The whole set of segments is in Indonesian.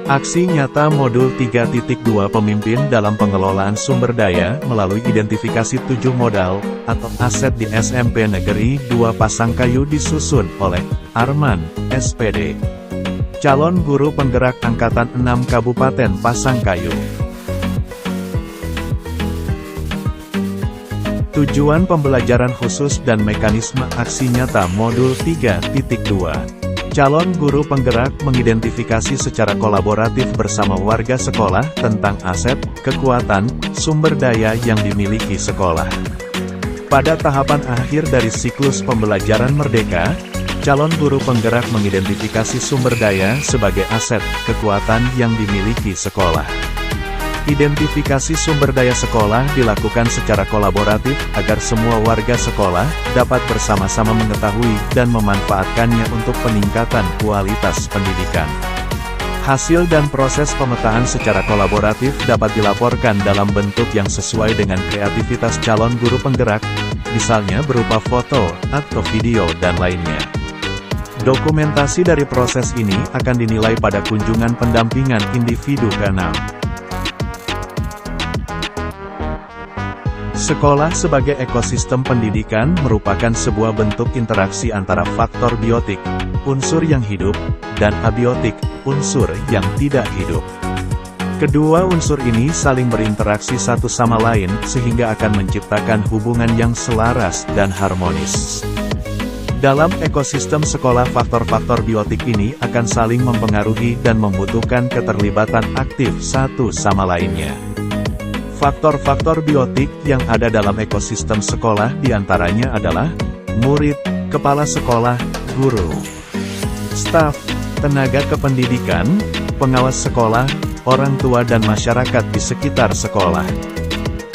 Aksi nyata Modul 3.2 Pemimpin dalam pengelolaan sumber daya melalui identifikasi 7 modal atau aset di SMP Negeri 2 Pasangkayu disusun oleh Arman, SPD, calon guru penggerak Angkatan 6 Kabupaten Pasangkayu. Tujuan pembelajaran khusus dan mekanisme aksi nyata Modul 3.2. Calon guru penggerak mengidentifikasi secara kolaboratif bersama warga sekolah tentang aset, kekuatan, sumber daya yang dimiliki sekolah. Pada tahapan akhir dari siklus pembelajaran merdeka, calon guru penggerak mengidentifikasi sumber daya sebagai aset, kekuatan yang dimiliki sekolah. Identifikasi sumber daya sekolah dilakukan secara kolaboratif agar semua warga sekolah dapat bersama-sama mengetahui dan memanfaatkannya untuk peningkatan kualitas pendidikan. Hasil dan proses pemetaan secara kolaboratif dapat dilaporkan dalam bentuk yang sesuai dengan kreativitas calon guru penggerak, misalnya berupa foto atau video dan lainnya. Dokumentasi dari proses ini akan dinilai pada kunjungan pendampingan individu ke-6. Sekolah sebagai ekosistem pendidikan merupakan sebuah bentuk interaksi antara faktor biotik, unsur yang hidup, dan abiotik, unsur yang tidak hidup. Kedua unsur ini saling berinteraksi satu sama lain sehingga akan menciptakan hubungan yang selaras dan harmonis. Dalam ekosistem sekolah, faktor-faktor biotik ini akan saling mempengaruhi dan membutuhkan keterlibatan aktif satu sama lainnya. Faktor-faktor biotik yang ada dalam ekosistem sekolah diantaranya adalah murid, kepala sekolah, guru, staf, tenaga kependidikan, pengawas sekolah, orang tua dan masyarakat di sekitar sekolah.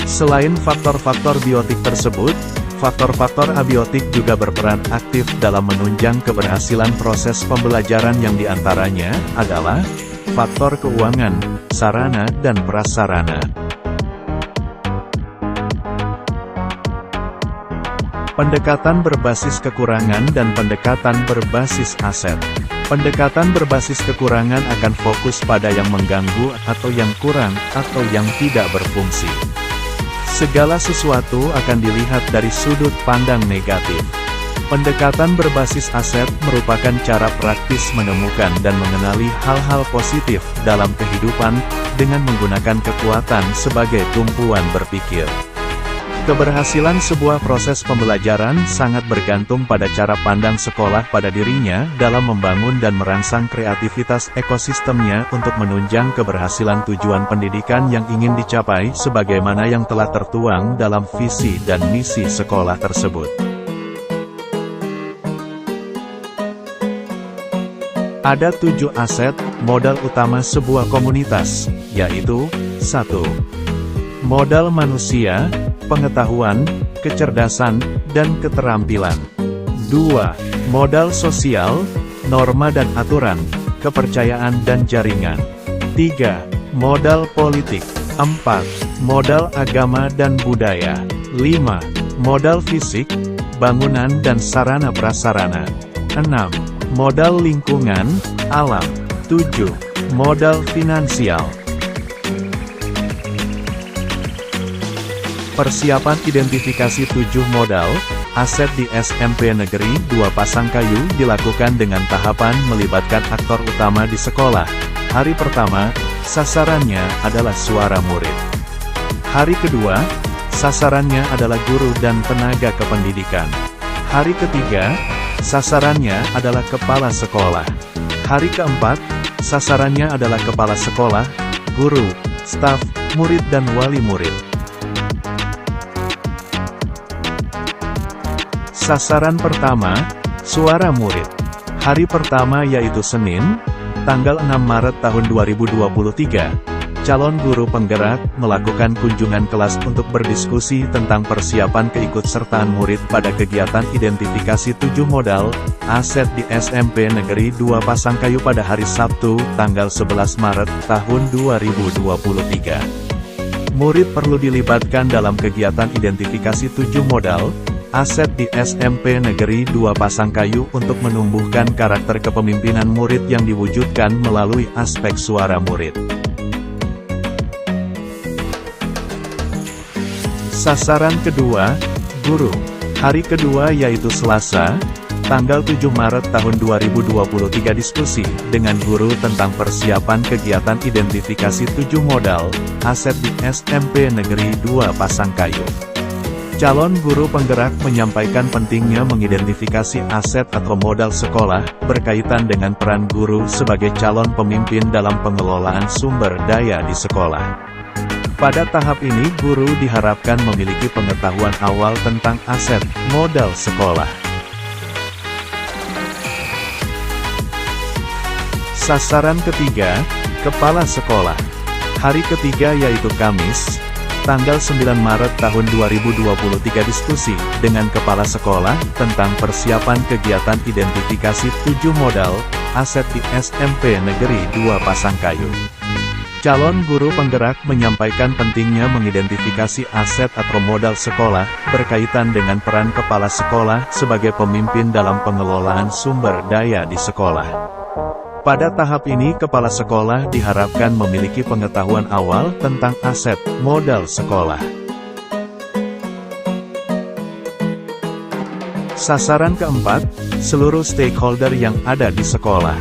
Selain faktor-faktor biotik tersebut, faktor-faktor abiotik juga berperan aktif dalam menunjang keberhasilan proses pembelajaran yang diantaranya adalah faktor keuangan, sarana dan prasarana. Pendekatan berbasis kekurangan dan pendekatan berbasis aset. Pendekatan berbasis kekurangan akan fokus pada yang mengganggu atau yang kurang atau yang tidak berfungsi. Segala sesuatu akan dilihat dari sudut pandang negatif. Pendekatan berbasis aset merupakan cara praktis menemukan dan mengenali hal-hal positif dalam kehidupan dengan menggunakan kekuatan sebagai tumpuan berpikir. Keberhasilan sebuah proses pembelajaran sangat bergantung pada cara pandang sekolah pada dirinya dalam membangun dan merangsang kreativitas ekosistemnya untuk menunjang keberhasilan tujuan pendidikan yang ingin dicapai sebagaimana yang telah tertuang dalam visi dan misi sekolah tersebut. Ada 7 aset, modal utama sebuah komunitas, yaitu 1. Modal manusia, pengetahuan, kecerdasan, dan keterampilan. 2. Modal sosial, norma dan aturan, kepercayaan dan jaringan. 3. Modal politik. 4. Modal agama dan budaya. 5. Modal fisik, bangunan dan sarana prasarana. 6. Modal lingkungan, alam. 7. Modal finansial. Persiapan identifikasi 7 modal, aset di SMP Negeri 2 Pasangkayu dilakukan dengan tahapan melibatkan aktor utama di sekolah. Hari pertama, sasarannya adalah suara murid. Hari kedua, sasarannya adalah guru dan tenaga kependidikan. Hari ketiga, sasarannya adalah kepala sekolah. Hari keempat, sasarannya adalah kepala sekolah, guru, staf, murid dan wali murid. Sasaran pertama, suara murid. Hari pertama yaitu Senin, tanggal 6 Maret tahun 2023. Calon guru penggerak melakukan kunjungan kelas untuk berdiskusi tentang persiapan keikutsertaan murid pada kegiatan identifikasi 7 modal, aset di SMP Negeri 2 Pasangkayu pada hari Sabtu, tanggal 11 Maret tahun 2023. Murid perlu dilibatkan dalam kegiatan identifikasi 7 modal, aset di SMP Negeri 2 Pasangkayu untuk menumbuhkan karakter kepemimpinan murid yang diwujudkan melalui aspek suara murid. Sasaran kedua, guru. Hari kedua yaitu Selasa, tanggal 7 Maret tahun 2023 diskusi dengan guru tentang persiapan kegiatan identifikasi 7 modal, aset di SMP Negeri 2 Pasangkayu. Calon guru penggerak menyampaikan pentingnya mengidentifikasi aset atau modal sekolah, berkaitan dengan peran guru sebagai calon pemimpin dalam pengelolaan sumber daya di sekolah. Pada tahap ini guru diharapkan memiliki pengetahuan awal tentang aset, modal sekolah. Sasaran ketiga, kepala sekolah. Hari ketiga yaitu Kamis, tanggal 9 Maret tahun 2023 diskusi dengan kepala sekolah tentang persiapan kegiatan identifikasi 7 modal, aset di SMP Negeri 2 Pasangkayu. Calon guru penggerak menyampaikan pentingnya mengidentifikasi aset atau modal sekolah, berkaitan dengan peran kepala sekolah sebagai pemimpin dalam pengelolaan sumber daya di sekolah. Pada tahap ini kepala sekolah diharapkan memiliki pengetahuan awal tentang aset, modal sekolah. Sasaran keempat, seluruh stakeholder yang ada di sekolah.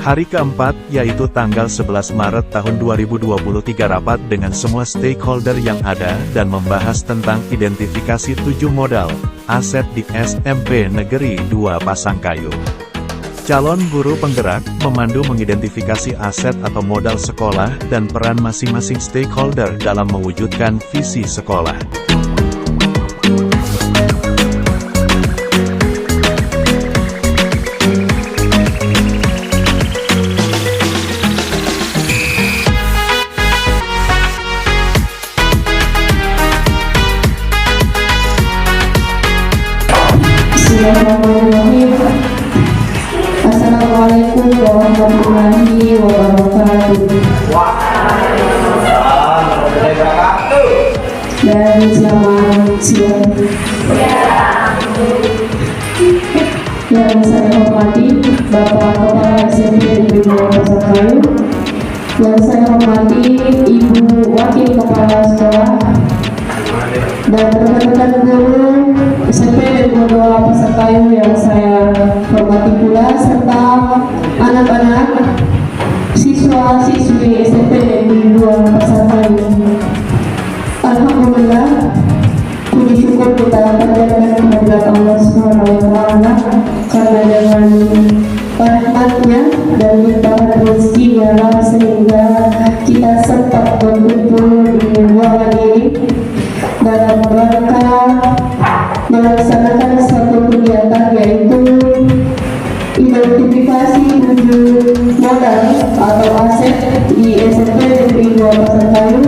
Hari keempat, yaitu tanggal 11 Maret tahun 2023 rapat dengan semua stakeholder yang ada dan membahas tentang identifikasi 7 modal, aset di SMP Negeri 2 Pasangkayu. Calon guru penggerak memandu mengidentifikasi aset atau modal sekolah dan peran masing-masing stakeholder dalam mewujudkan visi sekolah. Assalamualaikum warahmatullahi wabarakatuh. Dan selamat siang. Yang saya hormati Bapak Kepala SMP Negeri 2 Pasangkayu, yang saya hormati Ibu Wakil Kepala Sekolah, dan rekan-rekan guru SMP Negeri 2 Pasangkayu yang saya hormati pula, serta anak-anak siswa-siswi SMP Negeri 2 Pasangkayu. Alhamdulillah, puji syukur kita panjatkan kehadirat Allah SWT karena dengan rahmatnya dan limpahan rezekinya lah sehingga kita sempat berkumpul di ruangan ini dalam rangka melaksanakan satu kegiatan, yaitu identifikasi 7 modal atau aset di SMP Negeri 2 Pasangkayu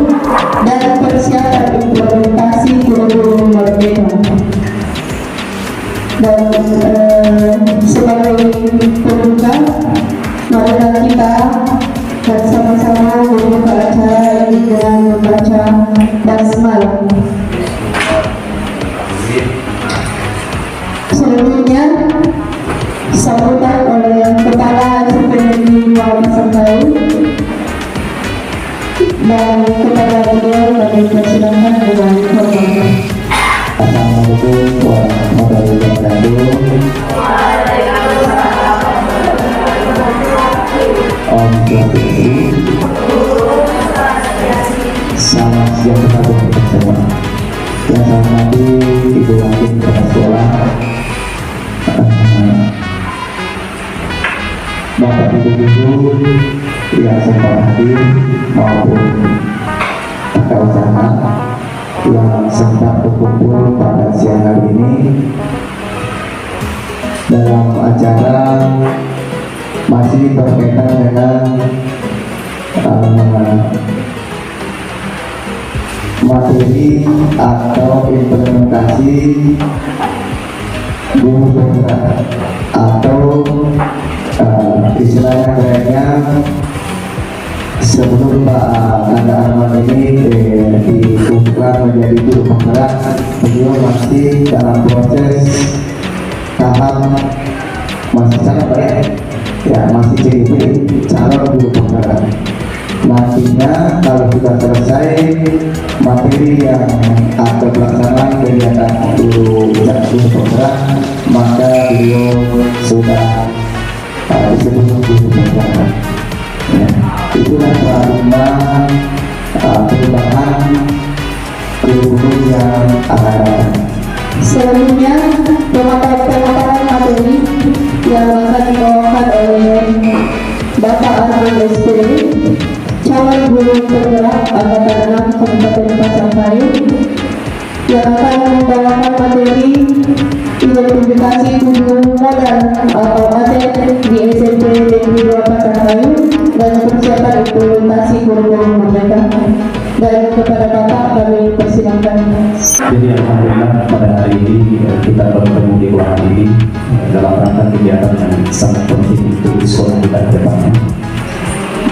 dan persiapan implementasi kurikulum merdeka. Dan sebagai pembuka, marilah kita bersama-sama membuka acara ini dengan membaca basmalah. Selanjutnya sambutan oleh Kepala SMP Negeri 2 Pasangkayu, dan kepada beliau kami persilakan dengan hormat. Assalamualaikum warahmatullahi wabarakatuh. Om Swastiastu. Salam sejahtera bagi kita semua. Yang saya hormati Ibu Wakil Kepala Sekolah, Bapak Ibu Guru yang sempat hadir maupun rekan-rekan yang sempat berkumpul pada siang hari ini dalam acara masih berkaitan dengan materi atau implementasi guru penggerak atau istilahnya kerennya Sebelum Pak Nanda Arman ini dibuka menjadi guru penggerak, beliau masih dalam proses tahap masih sangat baik, ya masih jadi calon guru penggerak. Nantinya kalau sudah selesai materi yang ada pelaksanaan kegiatan guru penggerak, maka beliau sudah disebut guru penggerak. Ya, itulah paradigma perubahan guru yang ada. Selanjutnya, pemaparan materi yang akan dibawakan oleh Bapak Arman SPD, calon guru penggerak Angkatan 6 Kabupaten Pasangkayu, yang akan membawakan materi identifikasi guru modal atau aset di SMP Negeri 2 Pasangkayu dan persiapan implementasi kurikulum mereka. Dan kepada Bapak kami persilakan. Jadi alhamdulillah pada hari ini kita bertemu di ruangan ini dalam rangka kegiatan yang sangat penting untuk sekolah kita ke depannya.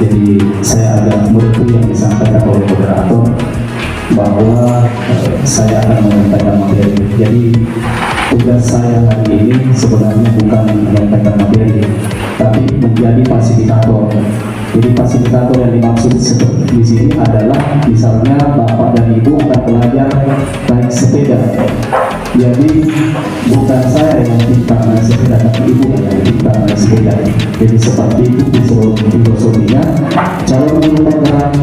Jadi saya agak mengerti yang disampaikan oleh moderator bahwa saya akan menyampaikan materi. Jadi tugas saya hari ini sebenarnya bukan menyampaikan materi, tapi menjadi fasilitator. Jadi fasilitator yang dimaksud di sini adalah misalnya Bapak dan Ibu akan belajar naik sepeda. Jadi bukan saya yang pintar naik sepeda, tapi Ibu yang pintar naik sepeda. Jadi seperti itu filosofinya. Calon guru penggerak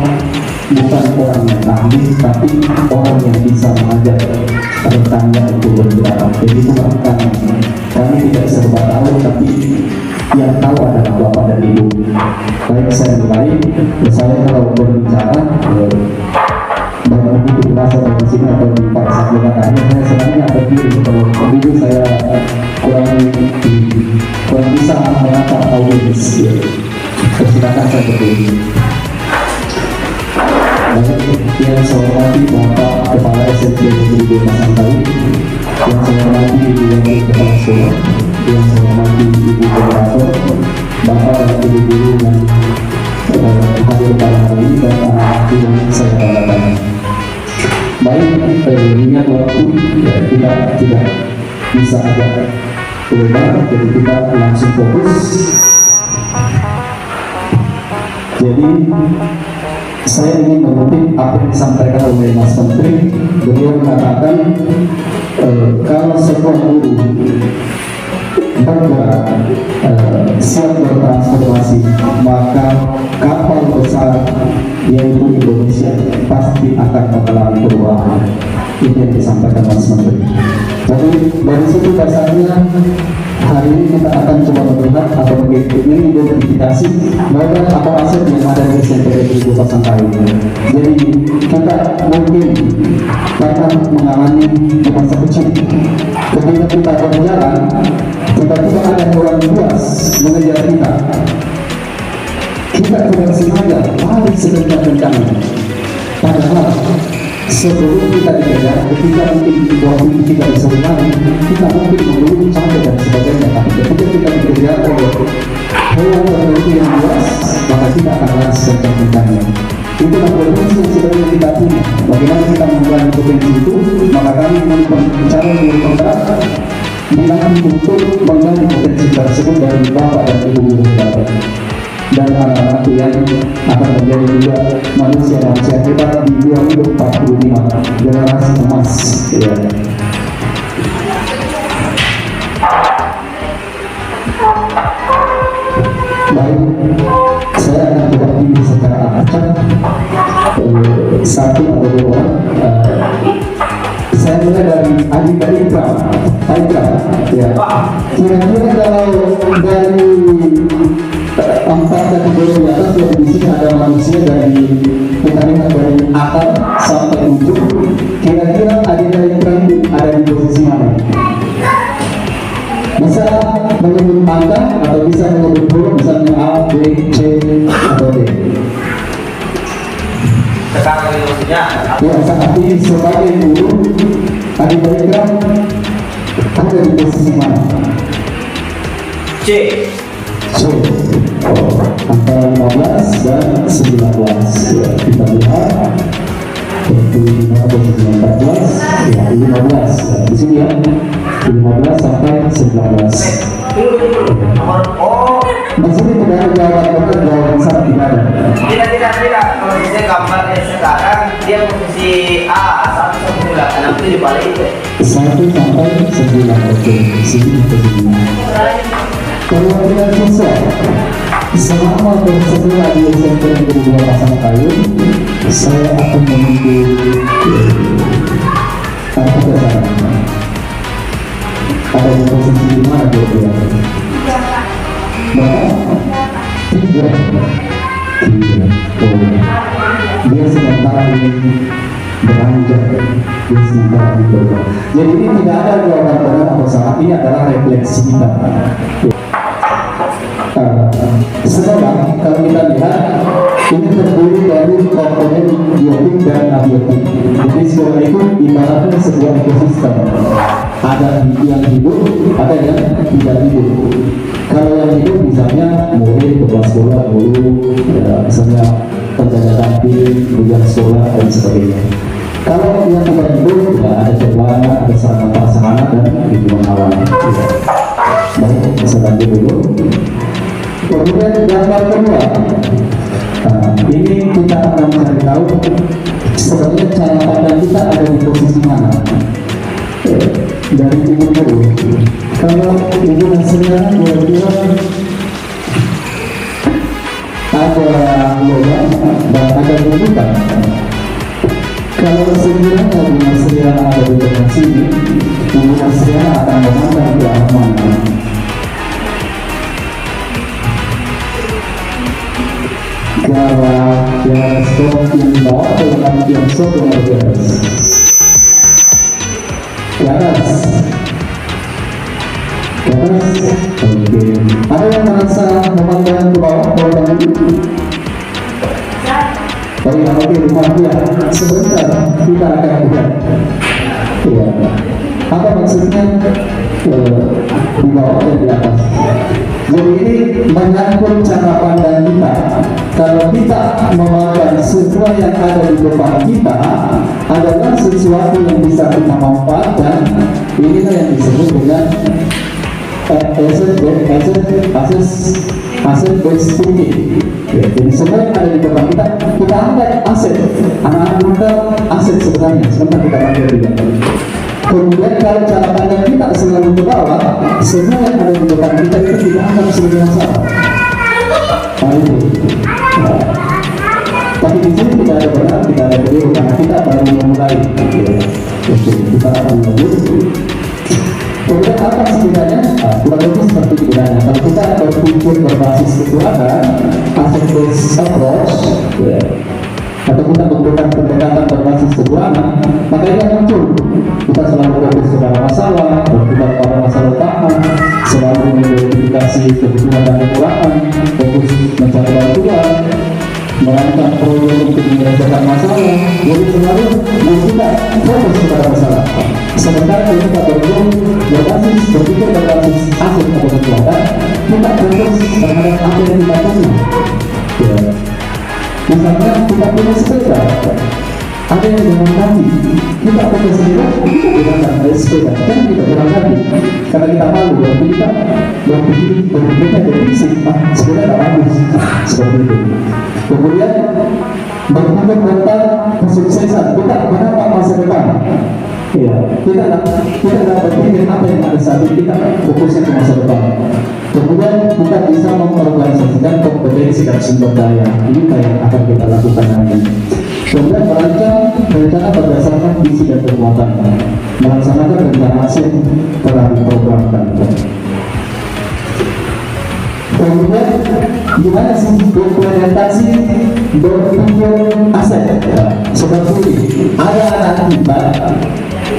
bukan orang yang ahli, tapi orang yang bisa mengajar rekannya untuk bergerak. Jadi bukan kami tidak serba tahu, tapi yang tahu adalah Bapak dan Ibu. Baik saya mulai, saya kalau berbicara banyak begitu berasa dari sini atau di Pak Sakila kami, saya sebenarnya ada diri kalau dulu saya kurang bisa menatap audiens. Persilakan saya berdiri. Yang saya hormati Bapak Kepala SMP Negeri 2 Pasangkayu, yang saya hormati Ibu Wakil Kepala Sekolah, yang saya hormati Ibu Moderator, Bapak dan Ibu guru yang hadir pada hari ini, dan anak yang saya banggakan. Baik, ingat waktu ya, kita tidak bisa agak lebar, jadi kita langsung fokus. Jadi saya ingin mengutip apa yang disampaikan oleh Mas Menteri. Beliau mengatakan kalau sebuah guru bergerak siap bertransformasi, maka kapal besar yaitu Indonesia pasti akan mengalami perubahan. Ini yang disampaikan Mas Menteri. Jadi dari situ dasarnya hari ini kita akan coba melihat atau mengidentifikasi bagian apa aset yang ada di SMP Negeri 2 Pasangkayu. Jadi kita mungkin pernah mengalami di masa kecil ketika kita berjalan, tiba-tiba ada orang buas mengejar kita. Kita tidak sengaja lari sekencang-kencangnya. Padahal sebelum kita dikejar, ketika mungkin waktu itu kita bisa lari, kita mungkin mengeluh capek dan sebagainya. Tapi ketika kita dikejar oleh hewan tertentu yang buas, maka kita akan lari sekencang-kencangnya. Itulah potensi yang sebenarnya kita punya. Bagaimana kita mengurangi potensi itu? Maka kami bicara dengan penggerak bilang untuk menggali potensi tersebut dari Bapak dan Ibu guru kita dan anak-anak yang akan menjadi juga manusia hebat di 2045, generasi emas. Ya. Baik, saya akan coba ini secara acak satu atau dua. Saya mulai dari Adita Ikram. Ya. Kira-kira kalau dari 4 kategori di atas yang di sini ada manusia dari kita lihat dari akar sampai ujung, kira-kira Adita Ikram ada di posisi mana? Bisa menyebut angka atau bisa menyebut huruf, misalnya A, B, C, atau D. Sekarang maksudnya Ya, saat ini sebagai guru Adita Ikram ada di posisi mana? C. C. antara 15 dan 19. Ya, kita lihat posisi 14, ya 15 ya, di sini ya 15 sampai 19. Maksudnya tidak ada jawaban satu tidak ada. Tidak. Posisinya gambarnya sekarang dia posisi A, satu semula, enam itu di balik itu. 1 sampai 9. Oke, di sini posisinya. Kalau tidak susah, selama bersekolah di SMP Negeri 2 Pasangkayu, saya akan menunggu apa kesalahan. Ada di posisi di mana dia? Tiga. Dia sementara ini beranjak, dia sementara ini berubah. Jadi ini tidak ada jawaban benar atau salah, ini adalah refleksi kita. Sekarang kalau kita lihat ini terdiri dari komponen biotik dan abiotik. Jadi sekolah itu ibaratnya sebuah ekosistem. Ada yang hidup, ada yang tidak hidup. Kalau yang hidup misalnya murid kepala sekolah, guru, ya, misalnya penjaga kantin, ujian sekolah dan sebagainya. Kalau yang tidak hidup, ya ada cobaan, ada sarana prasarana dan lingkungan alam. Ya. Baik, saya lanjut dulu. Kemudian gambar kedua, ini kita akan mencari tahu sebenarnya cara pandang kita ada di posisi mana. Dari timur dulu, kalau ibu hasilnya kira-kira ada lubang dan ada bubukan. Kalau sekiranya ibu hasilnya ada di tengah sini, ibu hasilnya akan memandang ke arah mana. Gara yang stop yang bawah atau yang stop yang di atas. Ke atas. Oke. Ada yang merasa memandang ke bawah kalau tadi? Oke, rumah dia. Sebentar kita akan lihat. Iya. Apa maksudnya di bawah dan di atas? Jadi ini menyangkut cara pandang kita. Kalau kita memandang semua yang ada di depan kita adalah sesuatu yang bisa kita manfaatkan, inilah yang disebut dengan aset based thinking. Ya, jadi semua yang ada di depan kita anggap aset. Anak-anak kita aset sebenarnya. Sebentar kita lanjut juga. Kemudian kalau cara pandang kita selalu ke bawah, semua yang ada di depan kita itu tidak akan sebagai masalah. Nah, itu. Nah, tapi di sini tidak ada benar, tidak ada keliru karena kita baru memulai. Oke, kita akan lanjut. Kemudian apa setidaknya? Kurang lebih seperti bedanya. Kalau kita berpikir berbasis kekuatan, asset based approach, atau kita menggunakan pendekatan berbasis kekurangan, maka ini akan muncul. Kita selalu fokus kepada masalah, berpikir pada masalah utama, selalu mengidentifikasi kebutuhan dan kekurangan, fokus mencari bantuan, merancang proyek untuk menyelesaikan masalah. Jadi selalu kita fokus kepada masalah. Sementara kalau kita berpikir berbasis aset atau kekuatan, kita fokus terhadap apa yang kita punya. Misalnya kita punya sepeda, ada yang jalan kaki, kita punya sepeda, kita gunakan sepeda, kan kita jalan kaki, karena kita malu, berarti kita berpikirnya dari fisik, sepeda tak bagus, seperti itu. Kemudian berpikir tentang kesuksesan, kita menapa masa depan. Ya, kita dapat berpikir apa yang ada saat ini, kita fokusnya ke masa depan. Kemudian kita bisa mengorganisasikan kompetensi dan sumber daya. Ini yang akan kita lakukan nanti. Kemudian merancang rencana berdasarkan visi dan kekuatan, melaksanakan rencana aset telah diprogramkan. Kemudian gimana sih dokumentasi berpikir aset? Seperti ini, ada anak kita,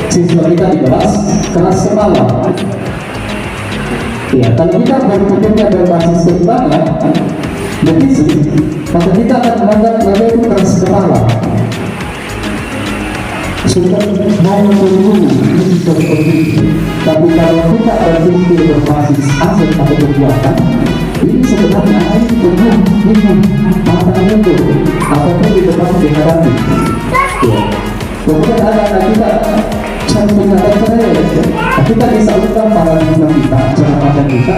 siswa kita di kelas kepala. Ya, kalau kita berpikirnya berbasis kekurangan, defisit, maka kita akan menganggap mereka itu keras kepala. Sudah mau menunggu ini bisa seperti itu. Tapi kalau kita berpikir berbasis aset atau kekuatan, Ini sebenarnya ini tumbuh minum matangnya itu apapun di depan dihadapi. Ya. Kemudian ada anak kita cara saya kita bisa ubah paradigma kita, cara pandang kita,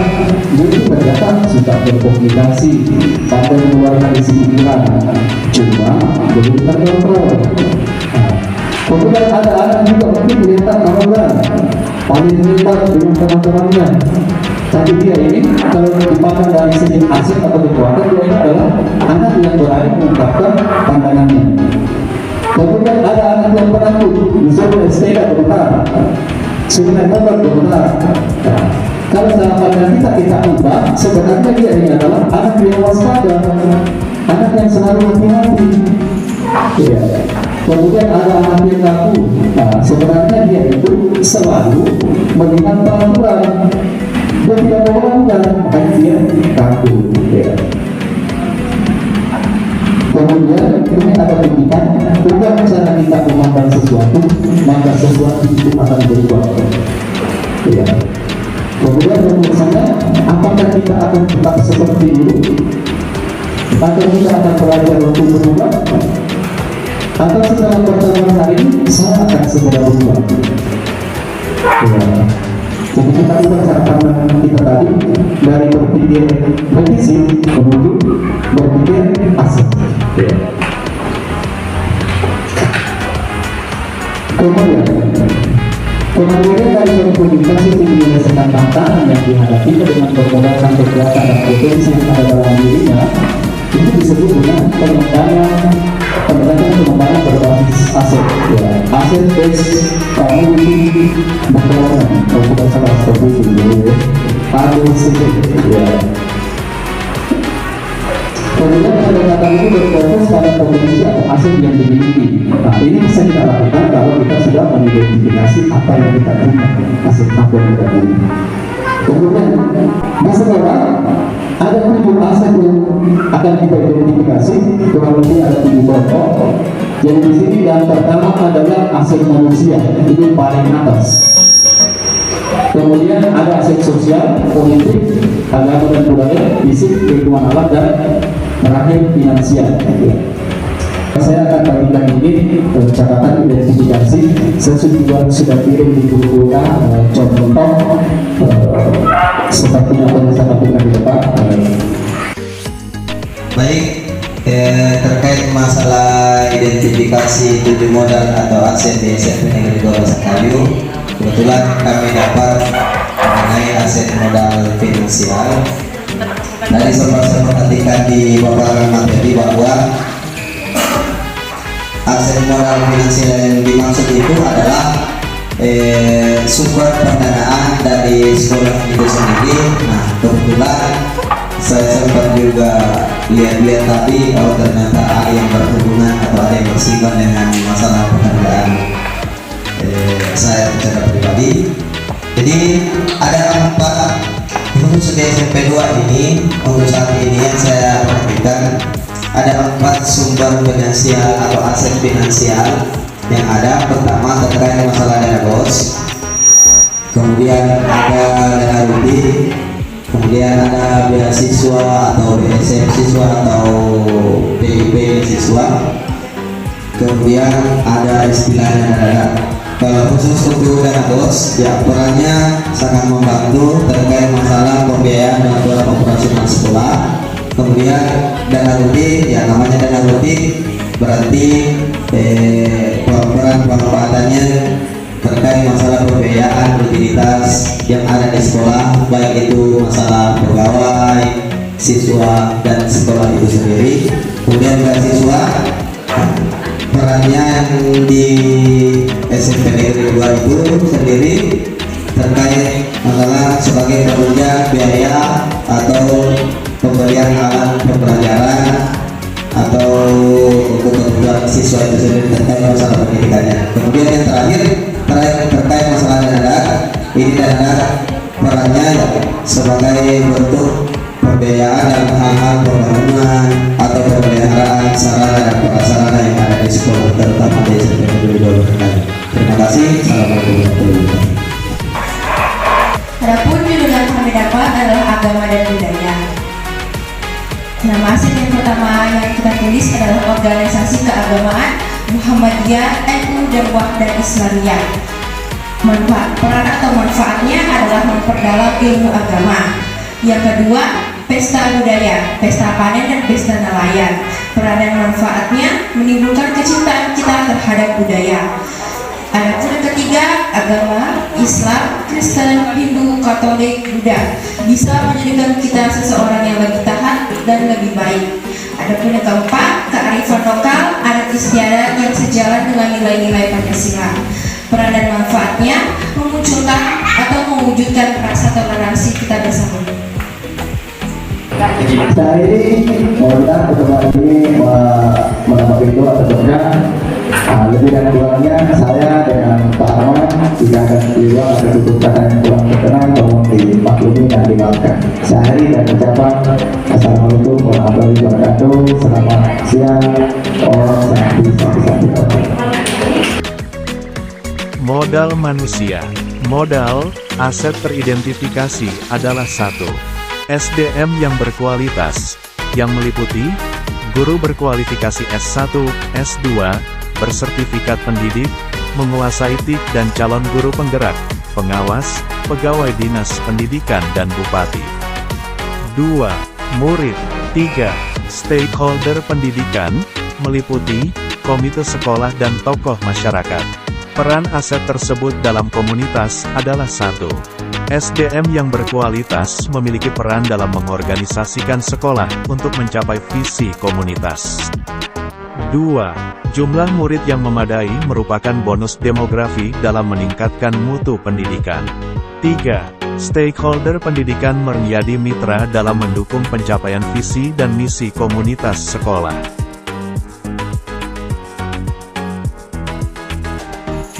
yaitu ternyata sudah berkomunikasi, pandai mengeluarkan isi pikiran, cuma belum terkontrol. Kemudian ada anak juga mungkin melihat orang paling hebat dengan teman-temannya, tapi dia ini kalau dipandang dari segi aset atau kekuatan, dia ini adalah anak yang berani mengungkapkan pandangannya. Kemudian ada anak yang penakut, misalnya sepeda bergetar, sungai motor bergetar. Kalau dalam pandang kita ubah, sebenarnya dia ini adalah anak yang waspada, anak yang selalu hati-hati. Ya. Kemudian ada anak yang kaku, sebenarnya dia itu selalu melihat peraturan, dia tidak mau melanggar, makanya dia kaku. Ya. Kemudian ini ada pendidikan, ubah cara kita memandang sesuatu, maka sesuatu itu akan berubah. Ya. Kemudian menurut saya, apakah kita akan tetap seperti dulu, atau kita akan belajar untuk berubah, atau setelah pertemuan hari ini saya akan segera berubah. Ya. Jadi kita ubah cara pandang kita tadi dari berpikir defisit menuju berpikir aset. Ya. Kemudian dari komunikasi itu menyelesaikan tantangan yang dihadapi dengan bermodalkan kekuatan dan potensi yang ada dalam dirinya, itu disebut dengan pengembangan berbasis aset. Ya. Aset based community development, kalau bukan salah seperti itu, ABCD. Ya. Kemudian pendekatan itu berfokus pada potensi atau aset yang dimiliki. Nah, ini bisa kita lakukan kalau kita sudah mengidentifikasi apa yang kita punya, aset apa yang kita punya. Kemudian, masalah ada 7 aset yang akan kita identifikasi, kurang lebih ada 7 kelompok. Yang di sini yang pertama adalah aset manusia, itu paling atas. Kemudian ada aset sosial, politik, agama dan budaya, fisik, lingkungan alam, dan terakhir finansial. Saya akan bagikan ini catatan identifikasi. Saya sudah kirim di buku contoh seperti apa yang saya lakukan di depan. Baik, terkait masalah identifikasi 7 modal atau aset di SMP Negeri 2 Pasangkayu, kebetulan kami dapat mengenai aset modal finansial dari sempat perhatikan di paparan materi bahwa aset modal finansial yang dimaksud itu adalah sumber pendanaan dari sekolah itu sendiri. Nah, kebetulan saya sempat juga lihat-lihat tadi, oh ternyata ada yang berhubungan atau ada yang bersifat dengan masalah pekerjaan saya secara pribadi. Jadi ada 4 khusus di SMP 2 ini untuk saat ini yang saya perhatikan, ada 4 sumber finansial atau aset finansial yang ada. Pertama terkait masalah dana bos, kemudian ada dana rutin, kemudian ada beasiswa atau BSF siswa atau PIP siswa, kemudian ada istilahnya dana. Kalau khusus untuk dana bos, ya perannya sangat membantu terkait masalah pembiayaan dan operasional sekolah. Kemudian dana rutin, ya namanya dana rutin berarti peran pemanfaatannya terkait masalah pembiayaan rutinitas yang ada di sekolah, baik itu masalah pegawai, siswa dan sekolah itu sendiri. Kemudian beasiswa, perannya di SMP Negeri 2 itu sendiri terkait masalah sebagai penunjang biaya atau pemberian alat pembelajaran atau untuk kebutuhan siswa itu sendiri terkait masalah pendidikannya. Kemudian yang terakhir terkait masalah dana, ini dana perannya sebagai bentuk pembiayaan dalam hal-hal pembangunan atau pemeliharaan sarana dan prasarana yang ada di sekolah, terutama di SMP Negeri 2 Pasangkayu. Terima kasih. Assalamualaikum warahmatullahi wabarakatuh. Adapun judul yang kami dapat adalah agama dan budaya. pertama yang kita tulis adalah organisasi keagamaan Muhammadiyah, NU, dan Wahdah Islamiyah. Peran atau manfaatnya adalah memperdalam ilmu agama. Yang kedua, pesta budaya, pesta panen dan pesta nelayan. Peran dan manfaatnya menimbulkan kecintaan kita terhadap budaya. Adapun yang ketiga, agama Islam, Kristen, Hindu, Katolik, Buddha bisa menjadikan kita seseorang yang lebih taat dan lebih baik. Adapun yang keempat, kearifan lokal, adat istiadat yang sejalan dengan nilai-nilai Pancasila. Peran dan manfaatnya memunculkan atau mewujudkan rasa toleransi kita bersama. Saya ini mohon pertemuan ini menambah pintu atau lebih dan kurangnya saya dengan Pak Arman tidak akan keluar atau tutup kata yang kurang berkenan tolong dimaklumi dan dimaafkan. Saya akhiri dan ucapan Assalamualaikum warahmatullahi wabarakatuh. Selamat siang. Modal manusia. Modal, aset teridentifikasi adalah 1. SDM yang berkualitas, yang meliputi guru berkualifikasi S1, S2, bersertifikat pendidik, menguasai TIK dan calon guru penggerak, pengawas, pegawai dinas pendidikan dan bupati. 2. Murid. 3. Stakeholder pendidikan, meliputi komite sekolah dan tokoh masyarakat. Peran aset tersebut dalam komunitas adalah 1. SDM yang berkualitas memiliki peran dalam mengorganisasikan sekolah untuk mencapai visi komunitas. 2. Jumlah murid yang memadai merupakan bonus demografi dalam meningkatkan mutu pendidikan. 3. Stakeholder pendidikan menjadi mitra dalam mendukung pencapaian visi dan misi komunitas sekolah.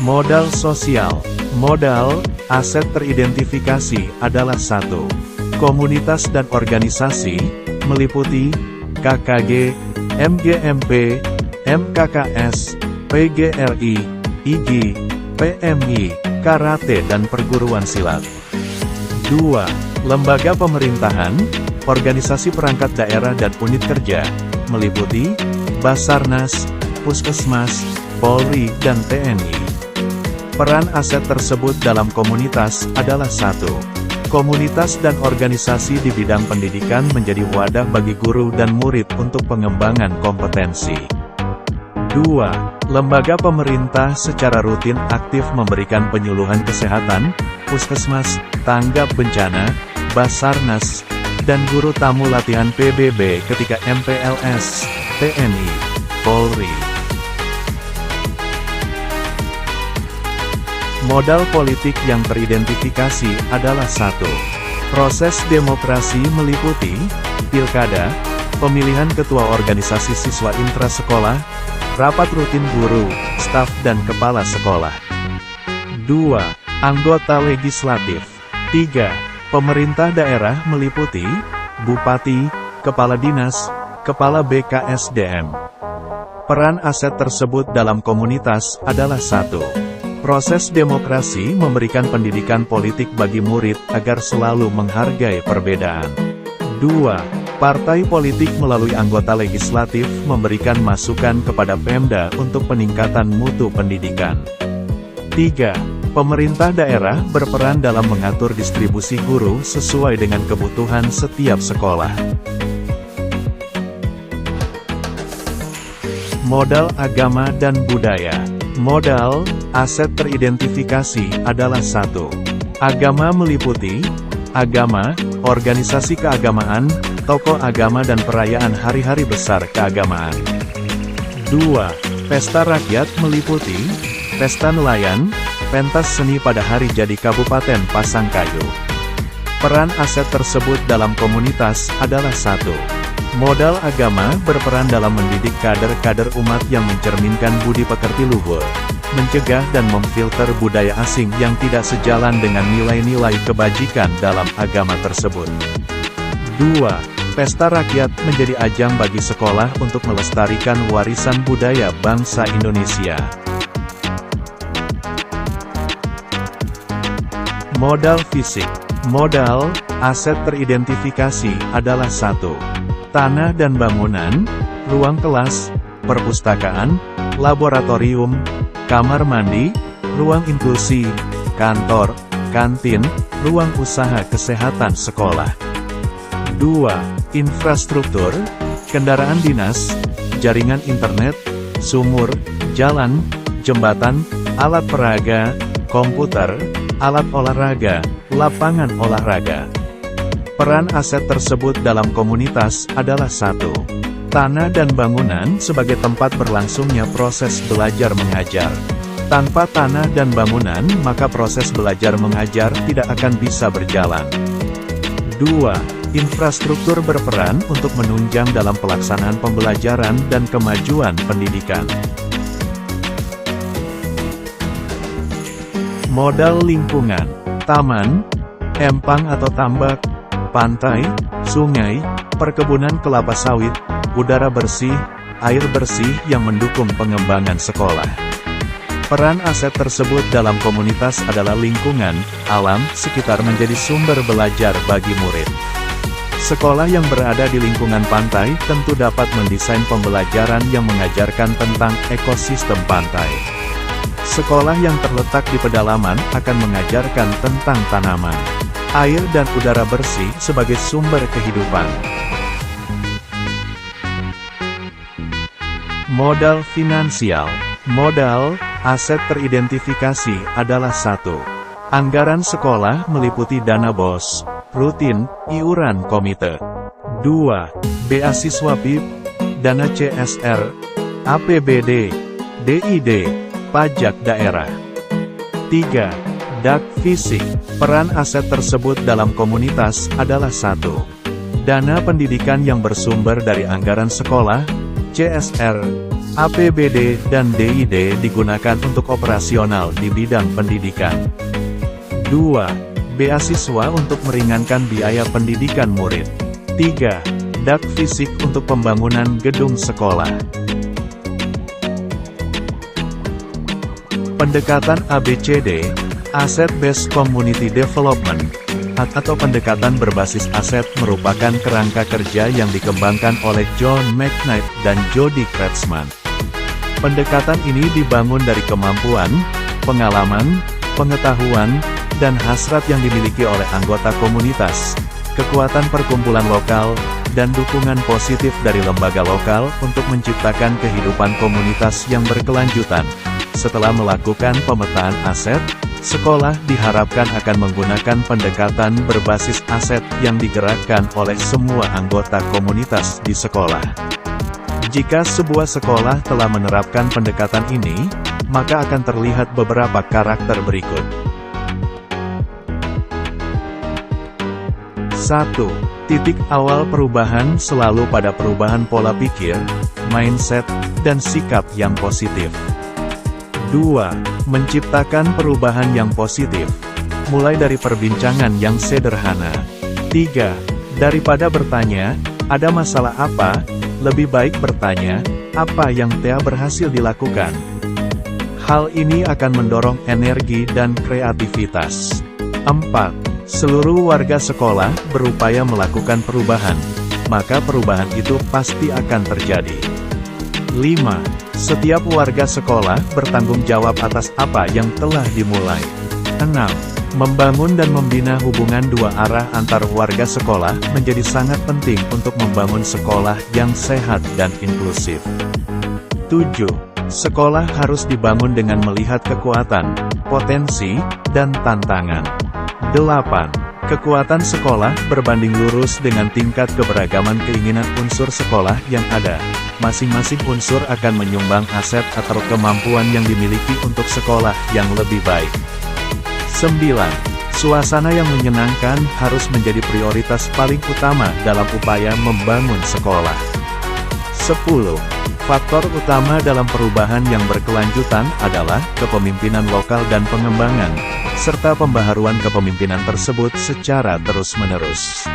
Modal sosial. Modal, aset teridentifikasi adalah 1. Komunitas dan organisasi, meliputi KKG, MGMP, MKKS, PGRI, IGI, PMI, Karate dan perguruan silat. 2. Lembaga pemerintahan, organisasi perangkat daerah dan unit kerja, meliputi Basarnas, Puskesmas, Polri, dan TNI. Peran aset tersebut dalam komunitas adalah 1. Komunitas dan organisasi di bidang pendidikan menjadi wadah bagi guru dan murid untuk pengembangan kompetensi. 2. Lembaga pemerintah secara rutin aktif memberikan penyuluhan kesehatan, puskesmas, tanggap bencana, Basarnas, dan guru tamu latihan PBB ketika MPLS, TNI, Polri. Modal politik yang teridentifikasi adalah 1. Proses demokrasi meliputi pilkada, pemilihan ketua organisasi siswa intrasekolah, rapat rutin guru, staf dan kepala sekolah. 2. Anggota legislatif. 3. Pemerintah daerah meliputi bupati, kepala dinas, kepala BKSDM. Peran aset tersebut dalam komunitas adalah 1. Proses demokrasi memberikan pendidikan politik bagi murid agar selalu menghargai perbedaan. 2. Partai politik melalui anggota legislatif memberikan masukan kepada Pemda untuk peningkatan mutu pendidikan. 3. Pemerintah daerah berperan dalam mengatur distribusi guru sesuai dengan kebutuhan setiap sekolah. Modal agama dan budaya. Modal, aset teridentifikasi adalah 1. Agama meliputi agama, organisasi keagamaan, tokoh agama dan perayaan hari-hari besar keagamaan. 2. Pesta rakyat meliputi pesta nelayan, pentas seni pada hari jadi Kabupaten Pasangkayu. Peran aset tersebut dalam komunitas adalah 1. Modal agama berperan dalam mendidik kader-kader umat yang mencerminkan budi pekerti luhur, mencegah dan memfilter budaya asing yang tidak sejalan dengan nilai-nilai kebajikan dalam agama tersebut. 2. Pesta rakyat menjadi ajang bagi sekolah untuk melestarikan warisan budaya bangsa Indonesia. Modal fisik. Modal, aset teridentifikasi adalah 1. tanah dan bangunan, ruang kelas, perpustakaan, laboratorium, kamar mandi, ruang inklusi, kantor, kantin, ruang usaha kesehatan sekolah. 2. Infrastruktur, kendaraan dinas, jaringan internet, sumur, jalan, jembatan, alat peraga, komputer, alat olahraga, lapangan olahraga. Peran aset tersebut dalam komunitas adalah 1. Tanah dan bangunan sebagai tempat berlangsungnya proses belajar mengajar. Tanpa tanah dan bangunan, maka proses belajar mengajar tidak akan bisa berjalan. 2. Infrastruktur berperan untuk menunjang dalam pelaksanaan pembelajaran dan kemajuan pendidikan. Modal lingkungan, taman, empang atau tambak, pantai, sungai, perkebunan kelapa sawit, udara bersih, air bersih yang mendukung pengembangan sekolah. Peran aset tersebut dalam komunitas adalah lingkungan, alam, sekitar menjadi sumber belajar bagi murid. Sekolah yang berada di lingkungan pantai tentu dapat mendesain pembelajaran yang mengajarkan tentang ekosistem pantai. Sekolah yang terletak di pedalaman akan mengajarkan tentang tanaman, air dan udara bersih sebagai sumber kehidupan. Modal finansial, modal, aset teridentifikasi adalah 1. Anggaran sekolah meliputi dana BOS, rutin, iuran komite. 2. Beasiswa BIP, dana CSR, APBD, DID, pajak daerah. 3. DAK fisik, peran aset tersebut dalam komunitas adalah 1. Dana pendidikan yang bersumber dari anggaran sekolah, CSR, APBD dan DID digunakan untuk operasional di bidang pendidikan. 2. Beasiswa untuk meringankan biaya pendidikan murid. 3. DAK fisik untuk pembangunan gedung sekolah. Pendekatan ABCD, Asset Based Community Development, atau pendekatan berbasis aset merupakan kerangka kerja yang dikembangkan oleh John McKnight dan Jody Kratzmann. Pendekatan ini dibangun dari kemampuan, pengalaman, pengetahuan, dan hasrat yang dimiliki oleh anggota komunitas, kekuatan perkumpulan lokal, dan dukungan positif dari lembaga lokal untuk menciptakan kehidupan komunitas yang berkelanjutan. Setelah melakukan pemetaan aset, sekolah diharapkan akan menggunakan pendekatan berbasis aset yang digerakkan oleh semua anggota komunitas di sekolah. Jika sebuah sekolah telah menerapkan pendekatan ini, maka akan terlihat beberapa karakter berikut. 1. Titik awal perubahan selalu pada perubahan pola pikir, mindset, dan sikap yang positif. 2. Menciptakan perubahan yang positif, mulai dari perbincangan yang sederhana. 3. Daripada bertanya, ada masalah apa? Lebih baik bertanya, apa yang Thea berhasil dilakukan? Hal ini akan mendorong energi dan kreativitas. 4. Seluruh warga sekolah berupaya melakukan perubahan, maka perubahan itu pasti akan terjadi. 5. Setiap warga sekolah bertanggung jawab atas apa yang telah dimulai. 6. Membangun dan membina hubungan dua arah antar warga sekolah menjadi sangat penting untuk membangun sekolah yang sehat dan inklusif. 7. Sekolah harus dibangun dengan melihat kekuatan, potensi, dan tantangan. 8. Kekuatan sekolah berbanding lurus dengan tingkat keberagaman keinginan unsur sekolah yang ada. Masing-masing unsur akan menyumbang aset atau kemampuan yang dimiliki untuk sekolah yang lebih baik. 9. Suasana yang menyenangkan harus menjadi prioritas paling utama dalam upaya membangun sekolah. 10. Faktor utama dalam perubahan yang berkelanjutan adalah kepemimpinan lokal dan pengembangan, serta pembaharuan kepemimpinan tersebut secara terus-menerus.